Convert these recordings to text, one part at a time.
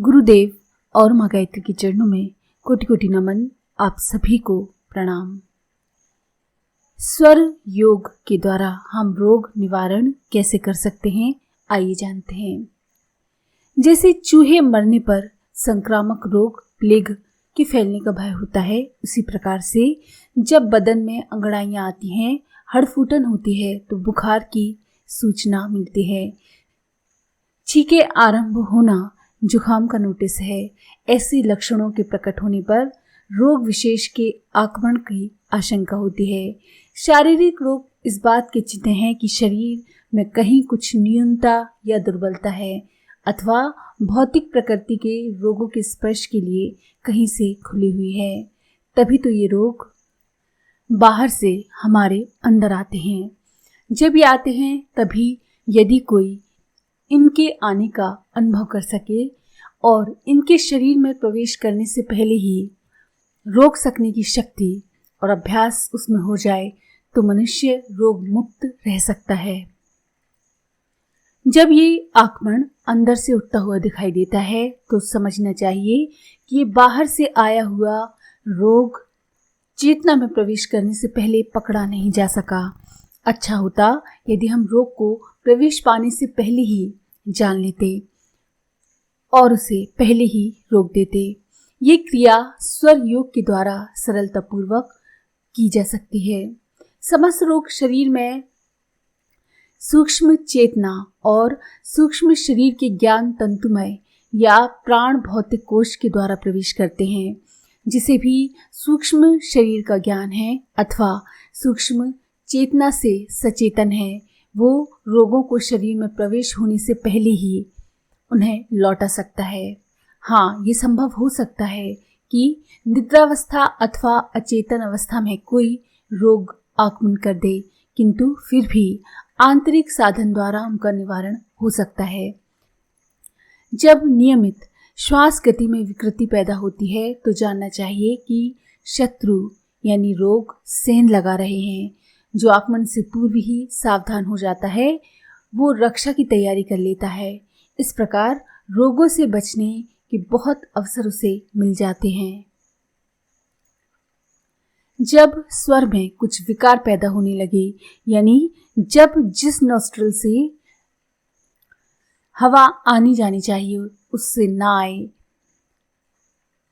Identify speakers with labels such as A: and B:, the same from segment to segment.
A: गुरुदेव और माँ गायत्री के चरणों में कोटि कोटि नमन। आप सभी को प्रणाम। स्वर योग के द्वारा हम रोग निवारण कैसे कर सकते हैं, आइए जानते हैं। जैसे चूहे मरने पर संक्रामक रोग प्लेग के फैलने का भय होता है, उसी प्रकार से जब बदन में अंगड़ाइयाँ आती हैं, हड़फूटन होती है, तो बुखार की सूचना मिलती है। छींके आरंभ होना जुखाम का नोटिस है। ऐसे लक्षणों के प्रकट होने पर रोग विशेष के आक्रमण की आशंका होती है। शारीरिक रोग इस बात के चिन्ह हैं कि शरीर में कहीं कुछ न्यूनता या दुर्बलता है अथवा भौतिक प्रकृति के रोगों के स्पर्श के लिए कहीं से खुली हुई है। तभी तो ये रोग बाहर से हमारे अंदर आते हैं। जब ये आते हैं तभी यदि कोई इनके आने का अनुभव कर सके और इनके शरीर में प्रवेश करने से पहले ही रोक सकने की शक्ति और अभ्यास उसमें हो जाए तो मनुष्य रोग मुक्त रह सकता है। जब ये आक्रमण अंदर से उठता हुआ दिखाई देता है तो समझना चाहिए कि ये बाहर से आया हुआ रोग चेतना में प्रवेश करने से पहले पकड़ा नहीं जा सका। अच्छा होता यदि हम रोग को प्रवेश पाने से पहले ही जान लेते और उसे पहले ही रोक देते। ये क्रिया स्वर योग के द्वारा सरलतापूर्वक की जा सकती है। समस्त रोग शरीर में सूक्ष्म चेतना और सूक्ष्म शरीर के ज्ञान तंतुमय या प्राण भौतिक कोश के द्वारा प्रवेश करते हैं। जिसे भी सूक्ष्म शरीर का ज्ञान है अथवा सूक्ष्म चेतना से सचेतन है, वो रोगों को शरीर में प्रवेश होने से पहले ही उन्हें लौटा सकता है। हाँ, ये संभव हो सकता है कि निद्रावस्था अथवा अचेतन अवस्था में कोई रोग आक्रमण कर दे, किंतु फिर भी आंतरिक साधन द्वारा उनका निवारण हो सकता है। जब नियमित श्वास गति में विकृति पैदा होती है तो जानना चाहिए कि शत्रु यानी रोग सेंध लगा रहे हैं। जो आक्रमण से पूर्व ही सावधान हो जाता है वो रक्षा की तैयारी कर लेता है। इस प्रकार रोगों से बचने के बहुत अवसर उसे मिल जाते हैं। जब स्वर में कुछ विकार पैदा होने लगे, यानी जब जिस नॉस्ट्रल से हवा आनी जानी चाहिए उससे ना आए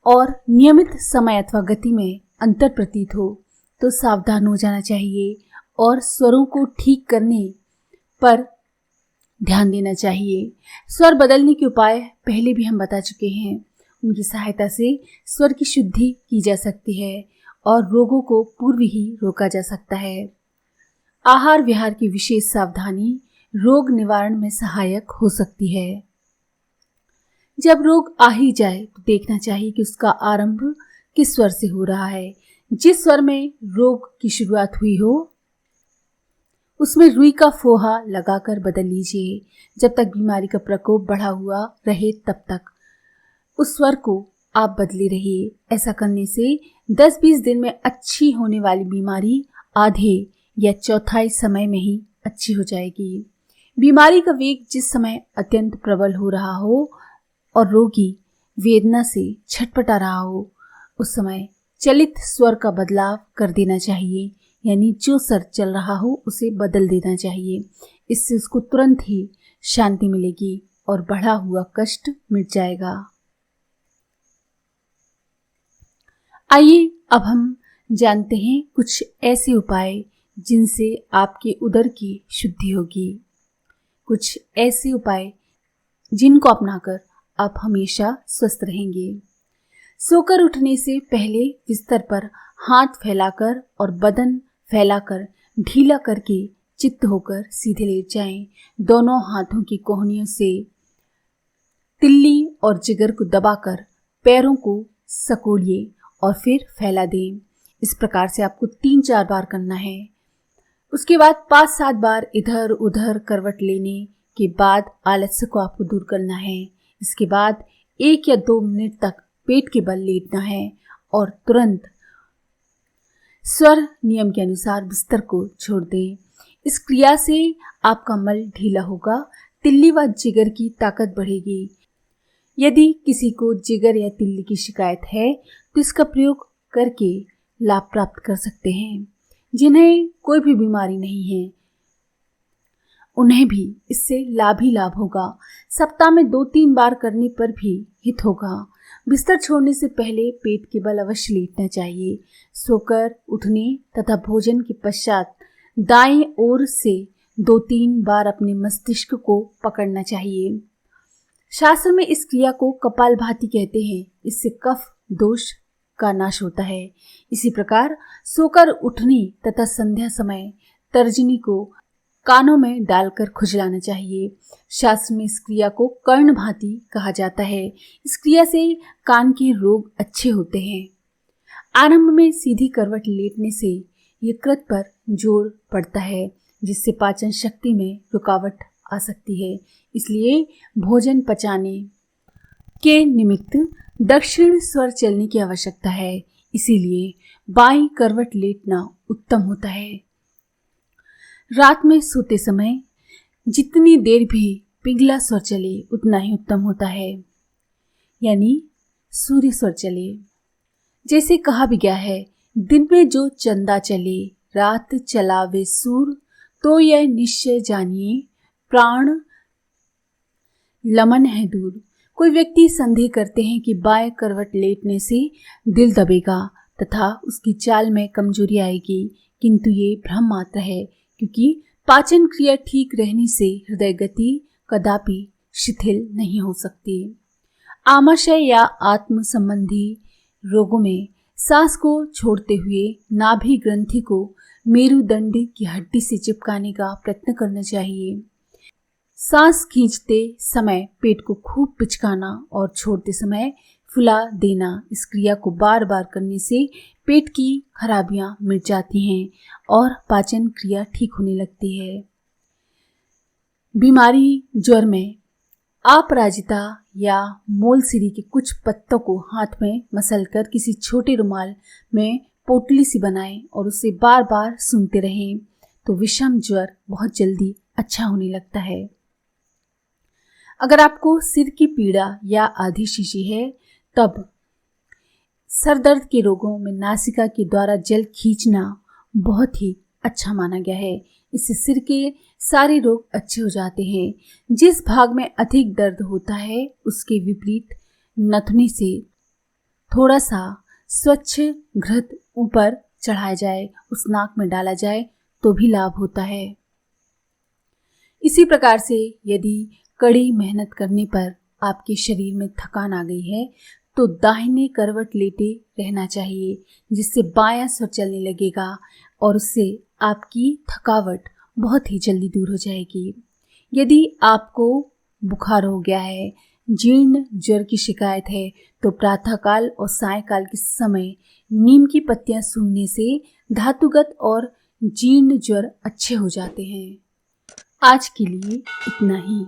A: और नियमित समय अथवा गति में अंतर प्रतीत हो, तो सावधान हो जाना चाहिए और स्वरों को ठीक करने पर ध्यान देना चाहिए। स्वर बदलने के उपाय पहले भी हम बता चुके हैं। उनकी सहायता से स्वर की शुद्धि की जा सकती है और रोगों को पूर्व ही रोका जा सकता है। आहार विहार की विशेष सावधानी रोग निवारण में सहायक हो सकती है। जब रोग आ ही जाए तो देखना चाहिए कि उसका आरंभ किस स्वर से हो रहा है। जिस स्वर में रोग की शुरुआत हुई हो उसमें रुई का फोहा लगाकर बदल लीजिए। जब तक बीमारी का प्रकोप बढ़ा हुआ रहे तब तक उस स्वर को आप बदले रहिए। ऐसा करने से 10-20 दिन में अच्छी होने वाली बीमारी आधे या चौथाई समय में ही अच्छी हो जाएगी। बीमारी का वेग जिस समय अत्यंत प्रबल हो रहा हो और रोगी वेदना से छटपटा रहा हो, उस समय चलित स्वर का बदलाव कर देना चाहिए, यानी जो स्वर चल रहा हो उसे बदल देना चाहिए। इससे उसको तुरंत ही शांति मिलेगी और बढ़ा हुआ कष्ट मिट जाएगा। आइए अब हम जानते हैं कुछ ऐसे उपाय जिनसे आपके उदर की शुद्धि होगी। कुछ ऐसे उपाय जिनको अपनाकर आप हमेशा स्वस्थ रहेंगे। सोकर उठने से पहले बिस्तर पर हाथ फैलाकर और बदन फैलाकर ढीला करके चित्त होकर सीधे लेट जाएं। दोनों हाथों की कोहनियों से तिल्ली और जिगर को दबाकर पैरों को सकोड़िए और फिर फैला दें। इस प्रकार से आपको 3-4 बार करना है। उसके बाद 5-7 बार इधर उधर करवट लेने के बाद आलस्य को आपको दूर करना है। इसके बाद 1 या 2 मिनट तक पेट के बल लेटना है और तुरंत स्वर नियम के अनुसार बिस्तर को छोड़ दें। इस क्रिया से आपका मल ढीला होगा, तिल्ली व जिगर की ताकत बढ़ेगी। यदि किसी को जिगर या तिल्ली की शिकायत है तो इसका प्रयोग करके लाभ प्राप्त कर सकते हैं। जिन्हें कोई भी बीमारी नहीं है उन्हें भी इससे लाभ ही लाभ होगा। सप्ताह में 2-3 बार करने पर भी हित होगा। बिस्तर छोड़ने से पहले पेट के बल अवश्य लेटना चाहिए। सोकर उठने तथा भोजन के पश्चात दाएं ओर से 2-3 बार अपने मस्तिष्क को पकड़ना चाहिए। शास्त्र में इस क्रिया को कपालभाति कहते हैं। इससे कफ दोष का नाश होता है। इसी प्रकार सोकर उठने तथा संध्या समय तर्जनी को कानों में डालकर खुजलाना चाहिए। शास्त्र में इस क्रिया को कर्णभाति कहा जाता है। इस क्रिया से कान के रोग अच्छे होते हैं। आरंभ में सीधी करवट लेटने से यकृत पर जोर पड़ता है, जिससे पाचन शक्ति में रुकावट आ सकती है। इसलिए भोजन पचाने के निमित्त दक्षिण स्वर चलने की आवश्यकता है। इसीलिए बाईं करवट लेटना उत्तम होता है। रात में सोते समय जितनी देर भी पिघला स्वर चले उतना ही उत्तम होता है, यानी सूर्य स्वर चले। जैसे कहा भी गया है, दिन में जो चंदा चले रात चलावे सूर, तो यह निश्चय जानिए प्राण लमन है दूर। कोई व्यक्ति संदेह करते हैं कि बाएं करवट लेटने से दिल दबेगा तथा उसकी चाल में कमजोरी आएगी, किंतु ये भ्रम मात्र है, क्योंकि पाचन क्रिया ठीक रहने से हृदय गति कदापि शिथिल नहीं हो सकती। आमाशय या आत्म संबंधी रोगों में सांस को छोड़ते हुए नाभि ग्रंथि को मेरुदंड की हड्डी से चिपकाने का प्रयत्न करना चाहिए। सांस खींचते समय पेट को खूब पिचकाना और छोड़ते समय फुला देना। इस क्रिया को बार बार करने से पेट की खराबियां मिट जाती हैं और पाचन क्रिया ठीक होने लगती है। बीमारी ज्वर में अपराजिता या मोलसिरी के कुछ पत्तों को हाथ में मसलकर किसी छोटे रुमाल में पोटली सी बनाएं और उसे बार बार सूंघते रहें, तो विषम ज्वर बहुत जल्दी अच्छा होने लगता है। अगर आपको सिर की पीड़ा या आधी शीशी है, तब सर दर्द के रोगों में नासिका के द्वारा जल खींचना बहुत ही अच्छा माना गया है। इससे सिर के सारे रोग अच्छे हो जाते हैं। जिस भाग में अधिक दर्द होता है उसके विपरीत नथुनी से थोड़ा सा स्वच्छ घृत ऊपर चढ़ाया जाए, उस नाक में डाला जाए तो भी लाभ होता है। इसी प्रकार से यदि कड़ी मेहनत करने पर आपके शरीर में थकान आ गई है तो दाहिने करवट लेटे रहना चाहिए, जिससे बायां स्वर चलने लगेगा और उससे आपकी थकावट बहुत ही जल्दी दूर हो जाएगी। यदि आपको बुखार हो गया है, जीर्ण ज्वर की शिकायत है, तो प्रातःकाल और सायंकाल के समय नीम की पत्तियां सूंघने से धातुगत और जीर्ण ज्वर अच्छे हो जाते हैं। आज के लिए इतना ही।